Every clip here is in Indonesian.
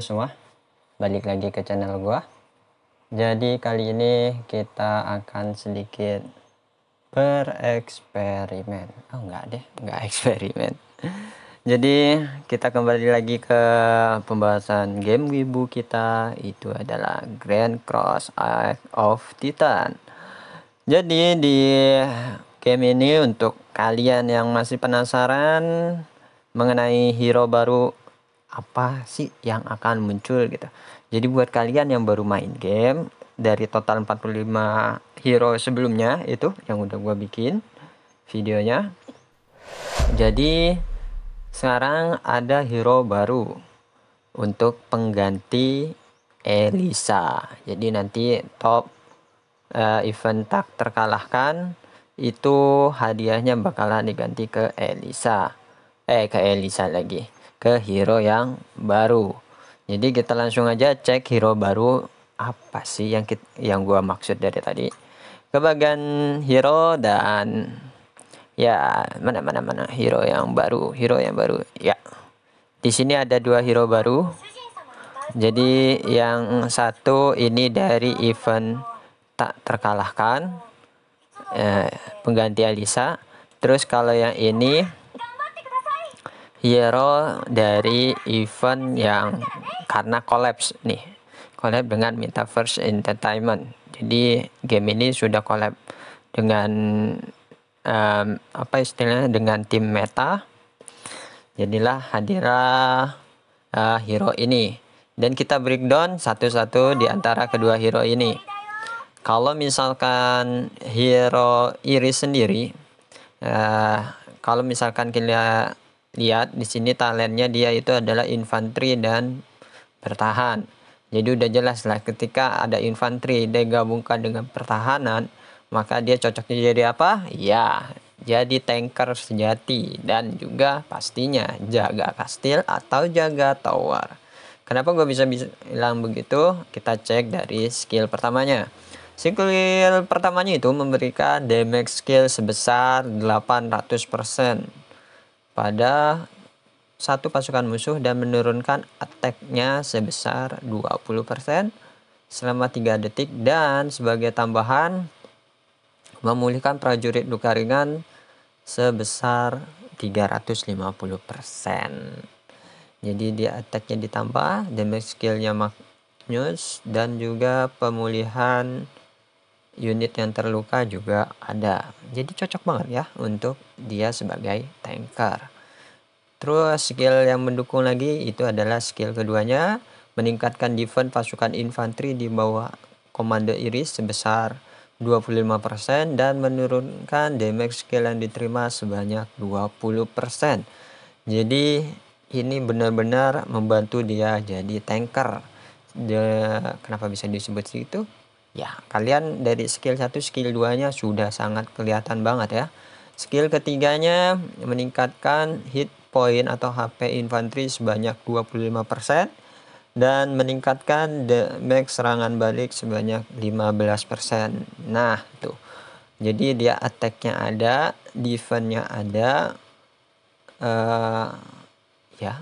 Semua, balik lagi ke channel gua. Jadi kali ini kita akan sedikit bereksperimen. Oh enggak deh, enggak eksperimen. Jadi kita kembali lagi ke pembahasan game wibu kita, itu adalah Grand Cross Eye of Titan. Jadi di game ini, untuk kalian yang masih penasaran mengenai hero baru apa sih yang akan muncul gitu, jadi buat kalian yang baru main game, dari total 45 hero sebelumnya itu yang udah gua bikin videonya, jadi sekarang ada hero baru untuk pengganti Elisa. Jadi nanti top event tak terkalahkan itu hadiahnya bakalan diganti ke Elisa, ke hero yang baru. Jadi kita langsung aja cek hero baru apa sih yang gua maksud dari tadi, ke bagian hero. Dan ya, mana hero yang baru ya, di sini ada dua hero baru. Jadi yang satu ini dari event tak terkalahkan, pengganti Elisa. Terus kalau yang ini hero dari event yang karena collab dengan Metaverse Entertainment. Jadi game ini sudah collab dengan apa istilahnya, dengan tim Meta. Jadilah hadirlah hero ini, dan kita breakdown satu-satu di antara kedua hero ini. Kalau misalkan hero Iris sendiri, kalau misalkan kita lihat di sini talentnya, dia itu adalah infanteri dan bertahan. Jadi udah jelas lah, ketika ada infanteri digabungkan dengan pertahanan, maka dia cocoknya jadi apa? Ya, jadi tanker sejati, dan juga pastinya jaga kastil atau jaga tower. Kenapa gue bisa bilang begitu? Kita cek dari skill pertamanya. Skill pertamanya itu memberikan damage skill sebesar 800% pada satu pasukan musuh, dan menurunkan attack-nya sebesar 20% selama 3 detik, dan sebagai tambahan memulihkan prajurit luka ringan sebesar 350%. Jadi dia attack-nya ditambah, damage skill-nya magnus, dan juga pemulihan unit yang terluka juga ada. Jadi cocok banget ya untuk dia sebagai tanker. Terus skill yang mendukung lagi itu adalah skill keduanya, meningkatkan defense pasukan infanteri di bawah komando Iris sebesar 25%, dan menurunkan damage skill yang diterima sebanyak 20%. Jadi ini benar-benar membantu dia jadi tanker. Kenapa bisa disebut itu? Ya, kalian dari skill 1, skill 2-nya sudah sangat kelihatan banget ya. Skill ketiganya meningkatkan hit point atau HP infanteri sebanyak 25%, dan meningkatkan damage serangan balik sebanyak 15%. Nah, tuh. Jadi dia attack-nya ada, defense-nya ada, ya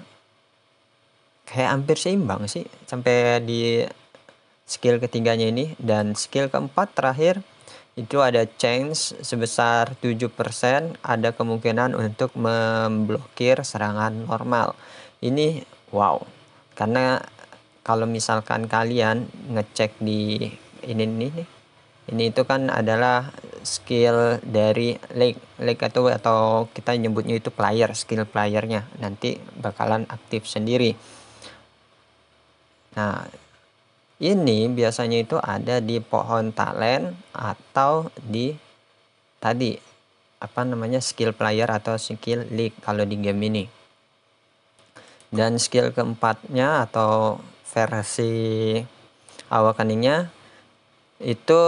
kayak hampir seimbang sih sampai di skill ketiganya ini. Dan skill keempat terakhir itu ada chance sebesar 7%, ada kemungkinan untuk memblokir serangan normal. Ini wow, karena kalau misalkan kalian ngecek di ini itu kan adalah skill dari Lake atau kita nyebutnya itu player, skill playernya nanti bakalan aktif sendiri. Nah, ini biasanya itu ada di pohon talent atau di tadi apa namanya, skill player atau skill league kalau di game ini. Dan skill keempatnya atau versi awakeningnya itu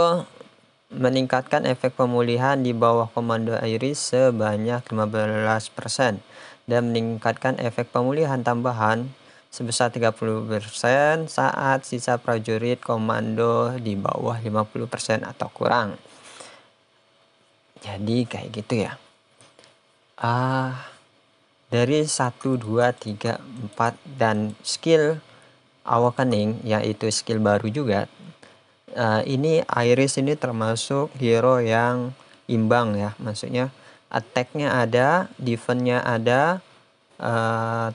meningkatkan efek pemulihan di bawah komando Iris sebanyak 15%, dan meningkatkan efek pemulihan tambahan sebesar 30% saat sisa prajurit komando di bawah 50% atau kurang. Jadi kayak gitu ya. Dari 1, 2, 3, 4 dan skill Awakening, yaitu skill baru juga. Ini Iris ini termasuk hero yang imbang ya, maksudnya attack-nya ada, defense-nya ada,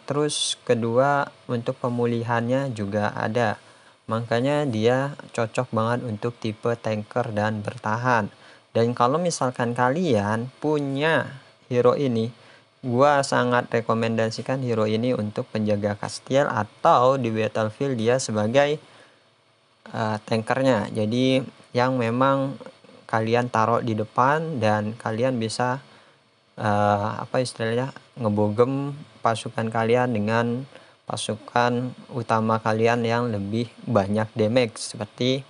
terus kedua untuk pemulihannya juga ada. Makanya dia cocok banget untuk tipe tanker dan bertahan. Dan kalau misalkan kalian punya hero ini, gua sangat rekomendasikan hero ini untuk penjaga kastil atau di battlefield dia sebagai tankernya. Jadi yang memang kalian taruh di depan dan kalian bisa apa istilahnya, ngebogem pasukan kalian dengan pasukan utama kalian yang lebih banyak damage seperti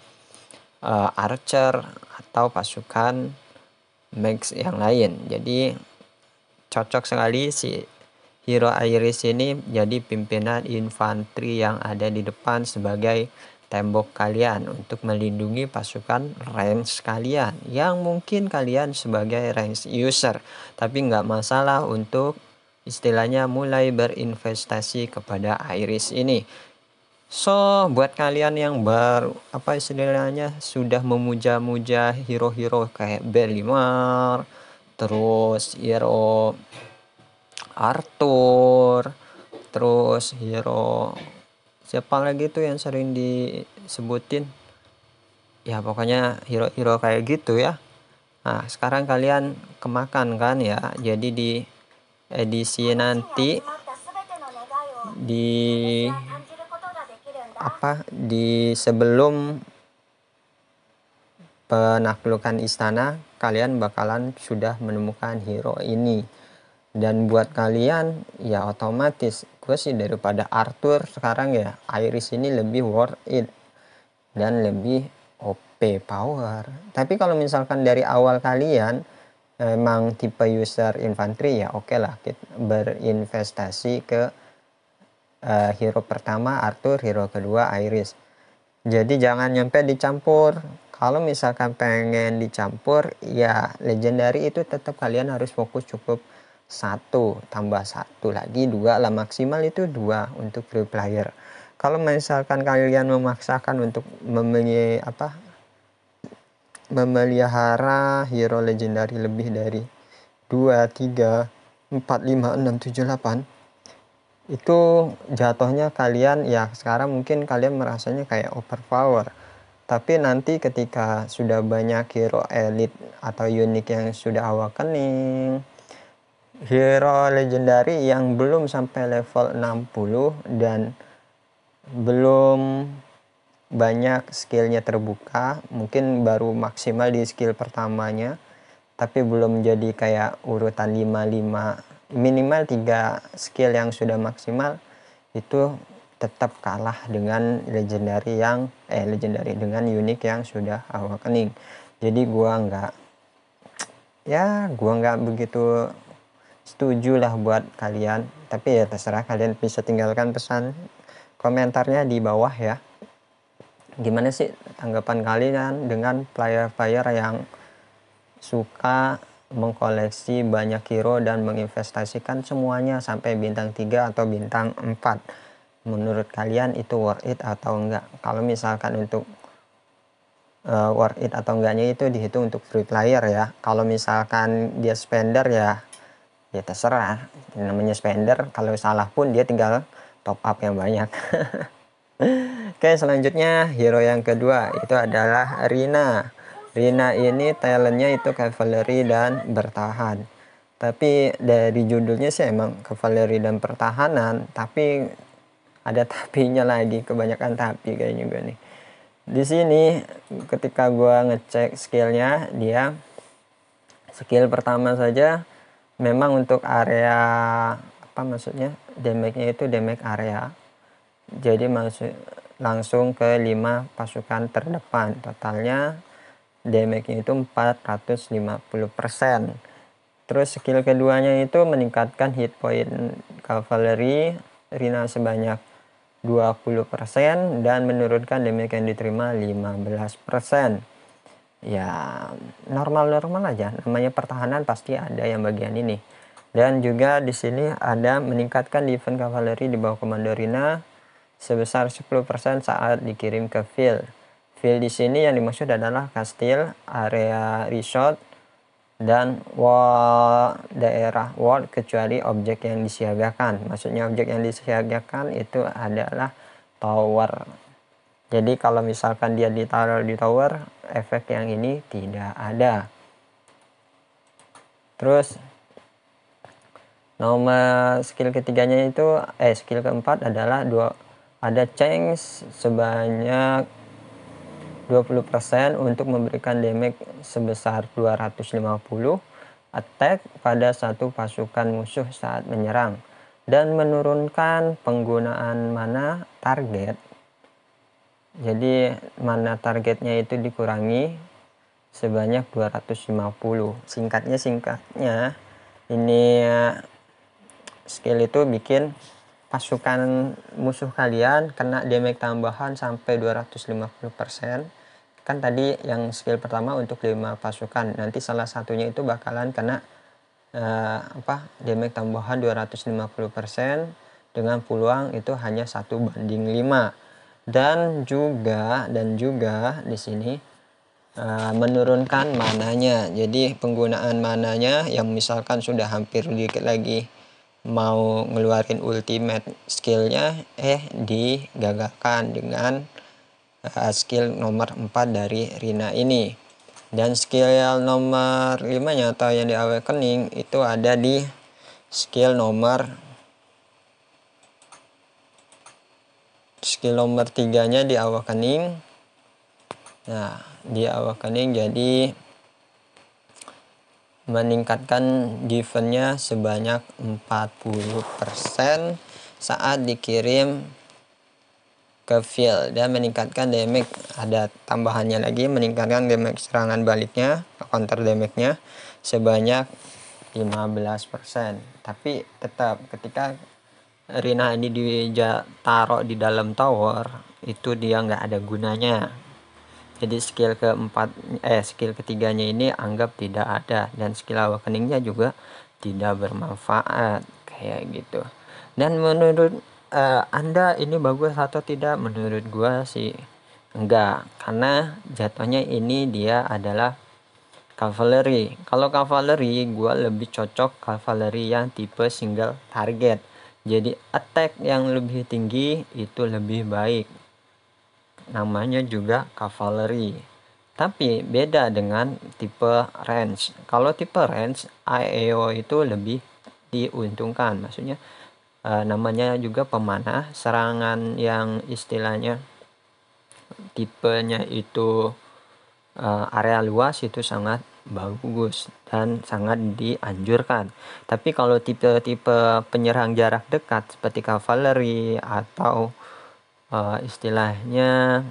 archer atau pasukan max yang lain. Jadi cocok sekali si hero Iris ini jadi pimpinan infanteri yang ada di depan sebagai tembok kalian untuk melindungi pasukan range kalian yang mungkin kalian sebagai range user, tapi nggak masalah untuk istilahnya mulai berinvestasi kepada Iris ini. So buat kalian yang apa istilahnya sudah memuja-muja hero-hero kayak Belimar, terus hero Arthur, terus hero siapa lagi tuh yang sering disebutin, ya pokoknya hero-hero kayak gitu ya. Nah sekarang kalian kemakan kan ya, jadi di edisi nanti di sebelum penaklukan istana kalian bakalan sudah menemukan hero ini. Dan buat kalian ya otomatis gue sih daripada Arthur sekarang ya Iris ini lebih worth it dan lebih OP power. Tapi kalau misalkan dari awal kalian emang tipe user infanteri ya oke lah kita berinvestasi ke hero pertama Arthur, hero kedua Iris. Jadi jangan nyampe dicampur. Kalau misalkan pengen dicampur ya legendary itu tetap kalian harus fokus cukup 1 tambah 1 lagi 2 lah, maksimal itu 2 untuk free player. Kalau misalkan kalian memaksakan untuk memelihara hero legendary lebih dari 2, 3, 4, 5, 6, 7, 8, itu jatuhnya kalian ya sekarang mungkin kalian merasanya kayak overpower, tapi nanti ketika sudah banyak hero elite atau unik yang sudah awakening, hero legendary yang belum sampai level 60 dan belum banyak skillnya terbuka, mungkin baru maksimal di skill pertamanya tapi belum jadi kayak urutan 55, minimal 3 skill yang sudah maksimal itu tetap kalah dengan legendary dengan unik yang sudah awakening. Jadi gua nggak begitu setuju lah buat kalian, tapi ya terserah, kalian bisa tinggalkan pesan komentarnya di bawah ya. Gimana sih tanggapan kalian dengan player-player yang suka mengkoleksi banyak hero dan menginvestasikan semuanya sampai bintang 3 atau bintang 4? Menurut kalian itu worth it atau enggak? Kalau misalkan untuk worth it atau enggaknya itu dihitung untuk free player ya. Kalau misalkan dia spender ya terserah, namanya spender, kalau salah pun dia tinggal top up yang banyak. Oke, selanjutnya hero yang kedua itu adalah Rina. Rina ini talentnya itu cavalry dan bertahan, tapi dari judulnya sih emang cavalry dan pertahanan, tapi ada tapinya lagi, kebanyakan tapi kayaknya gue nih. Di sini ketika gue ngecek skillnya, dia skill pertama saja memang untuk area maksudnya damage-nya itu damage area, jadi langsung ke 5 pasukan terdepan, totalnya damage-nya itu 450%. Terus skill keduanya itu meningkatkan hit point cavalry Rina sebanyak 20% dan menurunkan damage yang diterima 15%. Ya normal-normal aja, namanya pertahanan pasti ada yang bagian ini. Dan juga di sini ada meningkatkan defense cavalry di bawah komando Rina sebesar 10% saat dikirim ke field. Field di sini yang dimaksud adalah kastil, area resort, dan daerah world kecuali objek yang disiagakan. Maksudnya objek yang disiagakan itu adalah tower. Jadi kalau misalkan dia ditaruh di tower, efek yang ini tidak ada. Terus nomor skill ketiganya itu skill keempat adalah ada change sebanyak 20% untuk memberikan damage sebesar 250 attack pada satu pasukan musuh saat menyerang, dan menurunkan penggunaan mana target. Jadi mana targetnya itu dikurangi sebanyak 250. Singkatnya ini skill itu bikin pasukan musuh kalian kena damage tambahan sampai 250%. Kan tadi yang skill pertama untuk 5 pasukan, nanti salah satunya itu bakalan kena damage tambahan 250% dengan peluang itu hanya 1:5. Dan juga di sini menurunkan mananya. Jadi penggunaan mananya yang misalkan sudah hampir dikit lagi mau ngeluarin ultimate skillnya digagalkan dengan skill nomor 4 dari Rina ini. Dan skill nomor 5 nya atau yang di awakening itu ada di skill nomor 3 nya di awakening. Nah, di awakening jadi meningkatkan defense-nya sebanyak 40% saat dikirim ke field, dan meningkatkan damage, ada tambahannya lagi, meningkatkan damage serangan baliknya, counter damage-nya sebanyak 15%. Tapi tetap ketika Rina ini ditaruh di dalam tower itu dia nggak ada gunanya. Jadi skill ketiganya ini anggap tidak ada, dan skill awakeningnya juga tidak bermanfaat kayak gitu. Dan menurut Anda ini bagus atau tidak? Menurut gua sih enggak, karena jatuhnya ini dia adalah cavalry. Kalau cavalry gua lebih cocok cavalry yang tipe single target. Jadi attack yang lebih tinggi itu lebih baik. Namanya juga cavalry, tapi beda dengan tipe range. Kalau tipe range AEO itu lebih diuntungkan, maksudnya namanya juga pemanah, serangan yang istilahnya tipenya itu area luas itu sangat bagus dan sangat dianjurkan. Tapi kalau tipe-tipe penyerang jarak dekat seperti cavalry atau istilahnya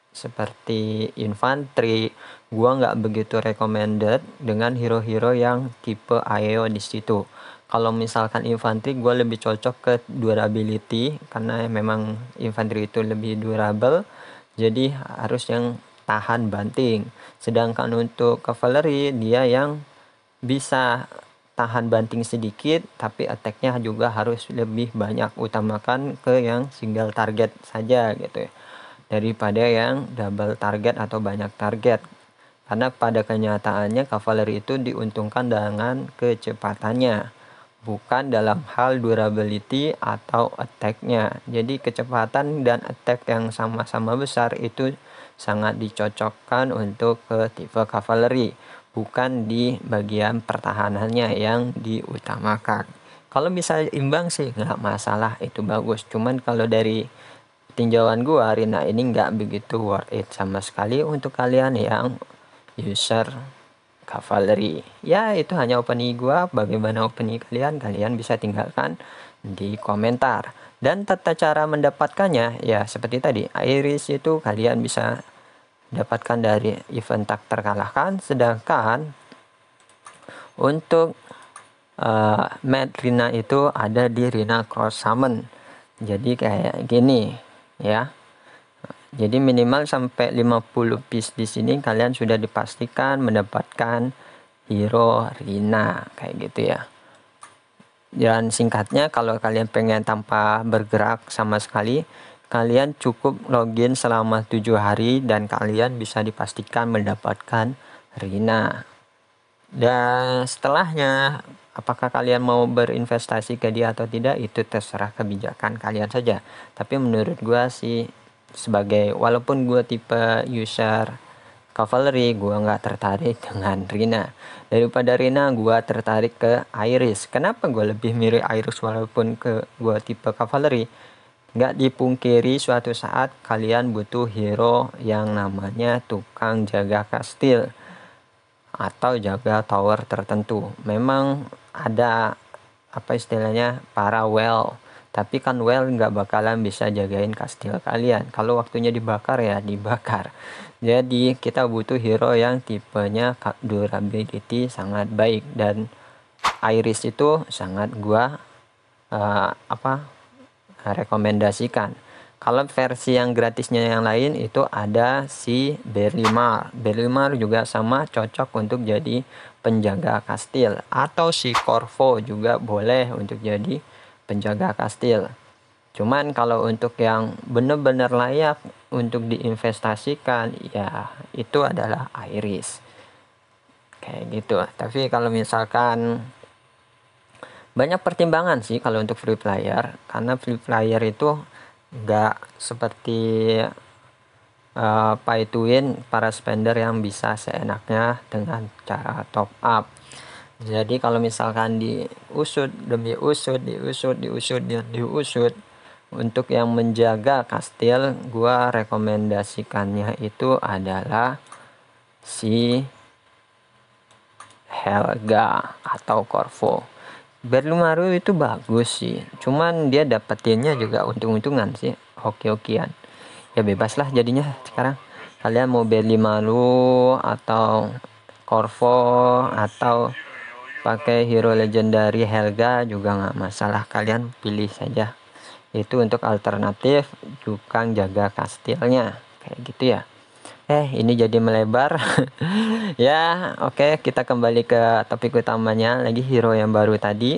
seperti infanteri, gua nggak begitu recommended dengan hero-hero yang tipe AEO di situ. Kalau misalkan infanteri, gua lebih cocok ke durability karena memang infanteri itu lebih durable, jadi harus yang tahan banting. Sedangkan untuk cavalry dia yang bisa tahan banting sedikit tapi attack-nya juga harus lebih banyak, utamakan ke yang single target saja gitu ya, daripada yang double target atau banyak target. Karena pada kenyataannya cavalry itu diuntungkan dengan kecepatannya, bukan dalam hal durability atau attack-nya. Jadi kecepatan dan attack yang sama-sama besar itu sangat dicocokkan untuk ke tipe cavalry, bukan di bagian pertahanannya yang diutamakan. Kalau bisa imbang sih nggak masalah, itu bagus. Cuman kalau dari tinjauan gua, Rina ini nggak begitu worth it sama sekali untuk kalian yang user cavalry. Ya, itu hanya opini gua. Bagaimana opini kalian? Kalian bisa tinggalkan di komentar. Dan tata cara mendapatkannya ya seperti tadi. Iris itu kalian bisa dapatkan dari event tak terkalahkan, sedangkan untuk Mad Rina itu ada di Rina Cross Summon. Jadi kayak gini ya. Jadi minimal sampai 50 piece di sini kalian sudah dipastikan mendapatkan hero Rina kayak gitu ya. Dan singkatnya, kalau kalian pengen tanpa bergerak sama sekali, kalian cukup login selama 7 hari dan kalian bisa dipastikan mendapatkan Rina. Dan setelahnya, apakah kalian mau berinvestasi ke dia atau tidak, itu terserah kebijakan kalian saja. Tapi menurut gua sih, walaupun gua tipe user Cavalry, gua nggak tertarik dengan Rina. Daripada Rina, gua tertarik ke Iris. Kenapa gua lebih mirip Iris walaupun gua tipe Cavalry? Nggak dipungkiri suatu saat kalian butuh hero yang namanya tukang jaga kastil atau jaga tower tertentu. Memang ada istilahnya para well, tapi kan well nggak bakalan bisa jagain kastil kalian. Kalau waktunya dibakar ya dibakar. Jadi kita butuh hero yang tipenya durability sangat baik, dan Iris itu sangat gua rekomendasikan. Kalau versi yang gratisnya yang lain itu ada si Berlimar. Berlimar juga sama, cocok untuk jadi penjaga kastil, atau si Corvo juga boleh untuk jadi penjaga kastil. Cuman kalau untuk yang benar-benar layak untuk diinvestasikan, ya itu adalah Iris. Kayak gitu. Tapi kalau misalkan banyak pertimbangan sih kalau untuk free player, karena free player itu nggak seperti pay to win para spender yang bisa seenaknya dengan cara top up. Jadi kalau misalkan diusut demi usut, diusut, untuk yang menjaga kastil, gua rekomendasikannya itu adalah si Helga atau Corvo. Berlumaru itu bagus sih, cuman dia dapetinnya juga untung-untungan sih, hoki-hokian. Ya bebas lah jadinya sekarang. Kalian mau Berlimaru atau Corvo atau pakai hero legendary Helga juga nggak masalah, kalian pilih saja. Itu untuk alternatif tukang jaga kastilnya, kayak gitu ya. Ini jadi melebar. Ya, oke, kita kembali ke topik utamanya lagi, hero yang baru tadi.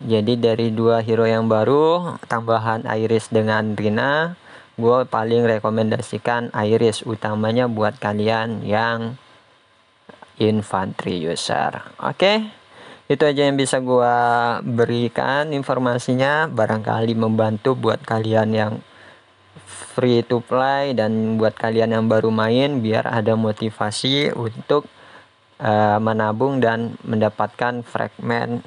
Jadi dari 2 hero yang baru, tambahan Iris dengan Rina, gue paling rekomendasikan Iris, utamanya buat kalian yang infantry user. Oke, itu aja yang bisa gue berikan informasinya, barangkali membantu buat kalian yang free to play dan buat kalian yang baru main, biar ada motivasi untuk menabung dan mendapatkan fragment,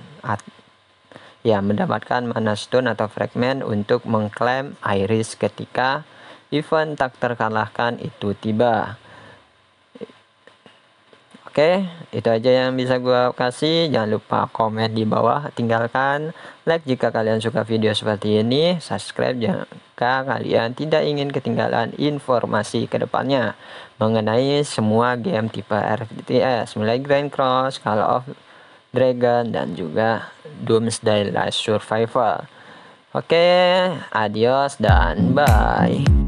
mendapatkan mana stone atau fragment untuk mengklaim Iris ketika event tak terkalahkan itu tiba. Oke, itu aja yang bisa gua kasih. Jangan lupa komen di bawah, tinggalkan like jika kalian suka video seperti ini, subscribe jika kalian tidak ingin ketinggalan informasi kedepannya mengenai semua game tipe RTS, mulai Grand Cross, Call of Dragon, dan juga Doomsday Last Survival. Oke, adios dan bye.